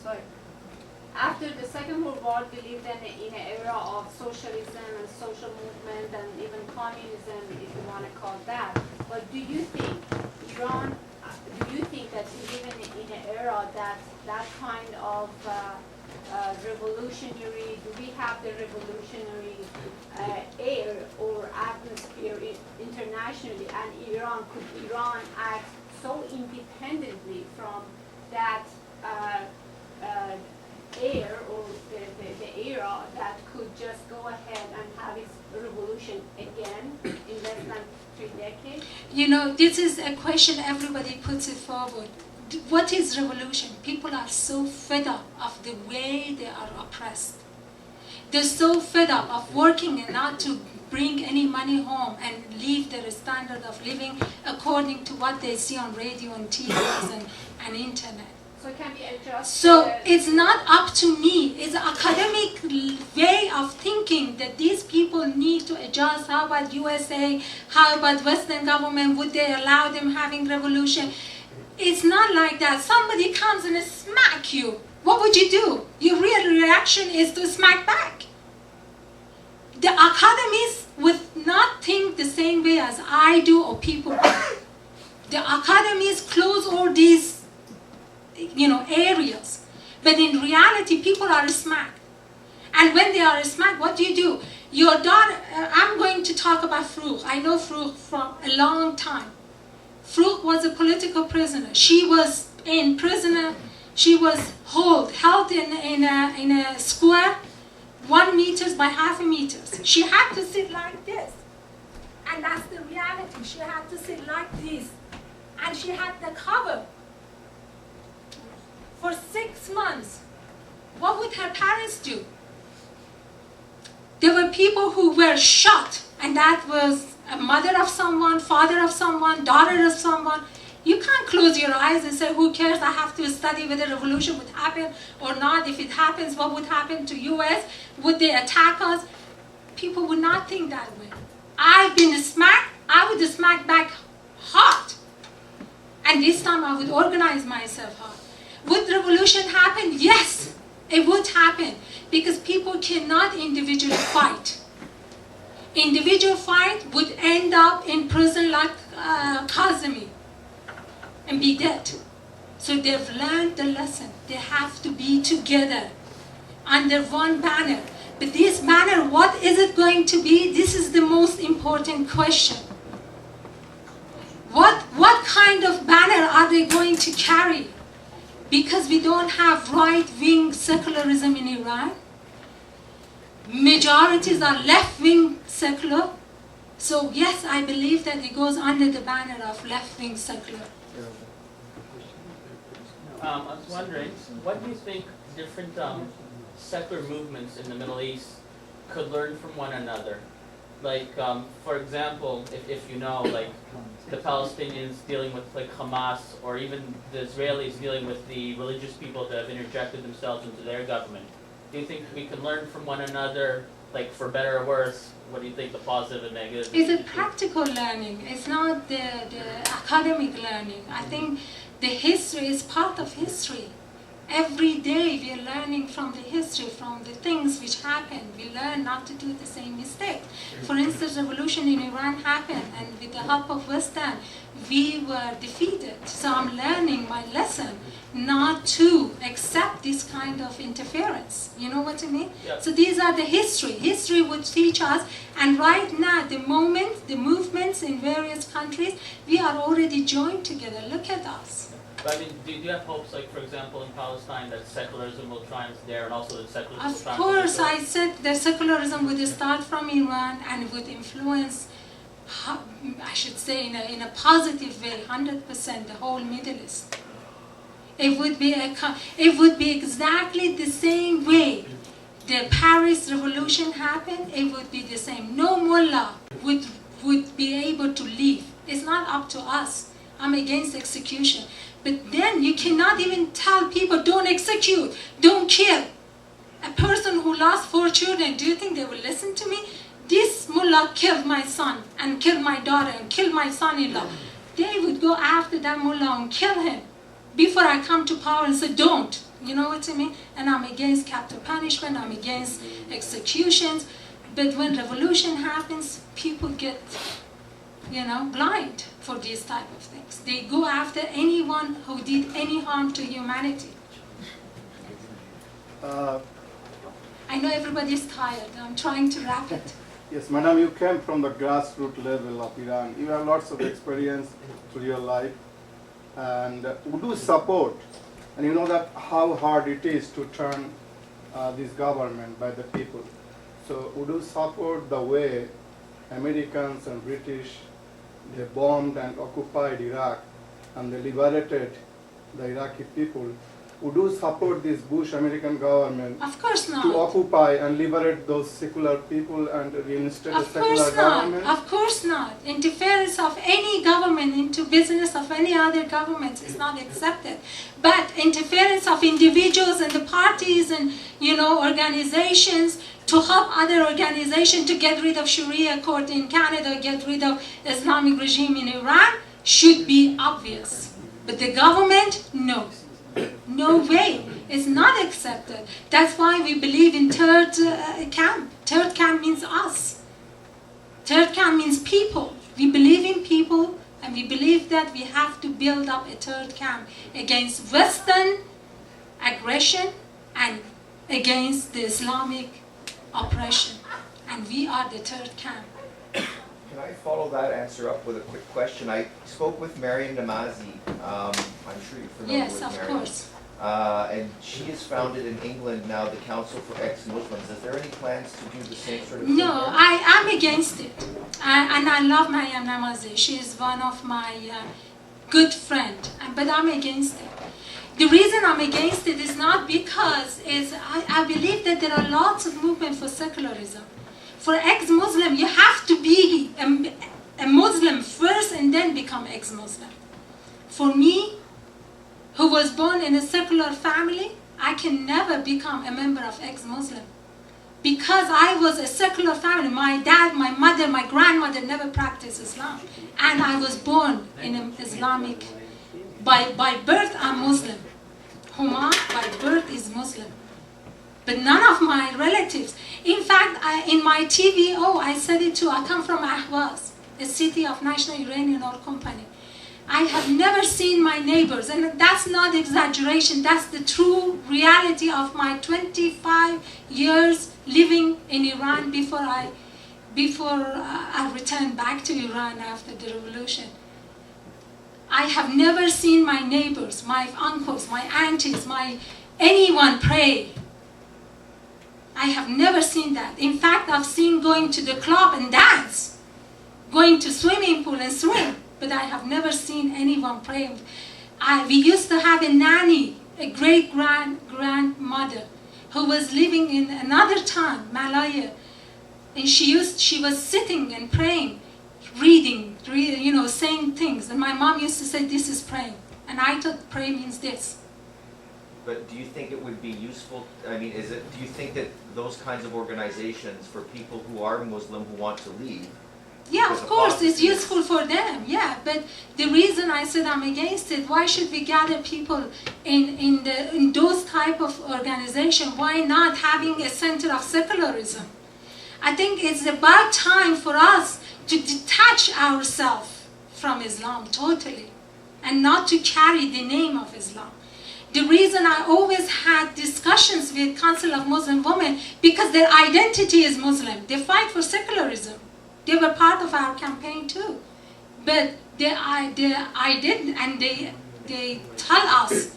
sorry. After the Second World War, we lived in an era of socialism and social movement and even communism, if you want to call it that. But do you think Iran, do you think that we live in an era that kind of revolutionary, do we have the revolutionary air or atmosphere internationally, and could Iran act so independently from that air or the era that could just go ahead and have its revolution again in less than 3 decades? You know, this is a question everybody puts it forward. What is revolution? People are so fed up of the way they are oppressed. They're so fed up of working and not to bring any money home and leave their standard of living according to what they see on radio and TVs and internet. So it can be adjusted. So it's not up to me. It's an academic way of thinking that these people need to adjust. How about USA? How about Western government? Would they allow them having revolution? It's not like that. Somebody comes and smack you. What would you do? Your real reaction is to smack back. The academies would not think the same way as I do or people do. The academies close all these areas. But in reality, people are smacked. And when they are smacked, what do? Your daughter, I'm going to talk about Frouk. I know Frouk from a long time. Frouk was a political prisoner. She was in prison. She was held in a square, 1 meter by half a meter. She had to sit like this. And that's the reality. She had to sit like this. And she had the cover. For 6 months, what would her parents do? There were people who were shot, and that was a mother of someone, father of someone, daughter of someone. You can't close your eyes and say, who cares, I have to study whether revolution would happen or not. If it happens, what would happen to US? Would they attack us? People would not think that way. I've been smacked, I would smack back hard. And this time I would organize myself hard. Would revolution happen? Yes, it would happen, because people cannot individually fight. Individual fight would end up in prison like Kazemi and be dead. So they've learned the lesson. They have to be together under one banner. But this banner, what is it going to be? This is the most important question. What kind of banner are they going to carry? Because we don't have right-wing secularism in Iran. Majorities are left-wing secular. So yes, I believe that it goes under the banner of left-wing secular. I was wondering, what do you think different secular movements in the Middle East could learn from one another? Like, for example, if you know, like the Palestinians dealing with like Hamas, or even the Israelis dealing with the religious people that have interjected themselves into their government. Do you think we can learn from one another, like for better or worse? What do you think the positive and negative? It's a practical learning. It's not the academic learning. I think the history is part of history. Every day we are learning from the history, from the things which happened. We learn not to do the same mistake. For instance, revolution in Iran happened, and with the help of Western, we were defeated. So I'm learning my lesson not to accept this kind of interference. You know what I mean? Yep. So these are the history. History would teach us, and right now, the movements in various countries, we are already joined together. Look at us. But I mean, do you have hopes, like, for example, in Palestine, that secularism will triumph there, and also that secularism will triumph? Of course, I said that secularism would start from Iran and would influence, I should say, in a positive way, 100% the whole Middle East. It would be exactly the same way the Paris Revolution happened. It would be the same. No mullah would be able to leave. It's not up to us. I'm against execution. But then you cannot even tell people, don't execute, don't kill. A person who lost 4 children, do you think they will listen to me? This mullah killed my son and killed my daughter and killed my son-in-law. They would go after that mullah and kill him before I come to power and say, don't. You know what I mean? And I'm against capital punishment, I'm against executions. But when revolution happens, people get, blind for these type of things. They go after anyone who did any harm to humanity. I know everybody's tired. I'm trying to wrap it. Yes, madam, you came from the grassroots level of Iran. You have lots of experience through your life. And would you support, and you know that how hard it is to turn this government by the people. So would you support the way Americans and British, they bombed and occupied Iraq and they liberated the Iraqi people? Would you support this Bush American government Of course not. to occupy and liberate those secular people and reinstate a Of secular course government? not. Of course not. Interference of any government into business of any other government is not accepted. But interference of individuals and the parties and organizations to help other organizations to get rid of Sharia court in Canada, get rid of Islamic regime in Iran should be obvious. But the government, no. No way. It's not accepted. That's why we believe in third camp. Third camp means us. Third camp means people. We believe in people, and we believe that we have to build up a third camp against Western aggression and against the Islamic oppression. And we are the third camp. Can I follow that answer up with a quick question? I spoke with Mariam Namazi. I'm sure you're familiar Yes, with of Mariam. course. And she has founded in England now the Council for Ex-Muslims. Is there any plans to do the same sort of thing? No, there? I'm against it. And I love Mariam Namazi. She is one of my good friends. But I'm against it. The reason I'm against it is not because I believe that there are lots of movements for secularism. For ex-Muslim, you have to be a Muslim first and then become ex-Muslim. For me, who was born in a secular family, I can never become a member of ex-Muslim. Because I was a secular family, my dad, my mother, my grandmother never practiced Islam. And I was born in an Islamic, by birth I'm Muslim. Homa, by birth, is Muslim. But none of my relatives. In fact, in my TVO, I said it too, I come from Ahvaz, a city of National Iranian Oil Company. I have never seen my neighbors, and that's not exaggeration, that's the true reality of my 25 years living in Iran before I returned back to Iran after the revolution. I have never seen my neighbors, my uncles, my aunties, anyone pray. I have never seen that. In fact, I've seen going to the club and dance, going to swimming pool and swim, but I have never seen anyone pray. We used to have a nanny, a great-grandmother, who was living in another town, Malaya, and she was sitting and praying, reading, saying things. And my mom used to say, "This is praying," and I thought pray means this. But do you think it would be useful, do you think that those kinds of organizations for people who are Muslim who want to leave? Yeah, of course, it's useful for them, yeah. But the reason I said I'm against it, why should we gather people in those type of organization? Why not having a center of secularism? I think it's about time for us to detach ourselves from Islam totally and not to carry the name of Islam. The reason I always had discussions with Council of Muslim Women, because their identity is Muslim. They fight for secularism. They were part of our campaign too. But I didn't, and they tell us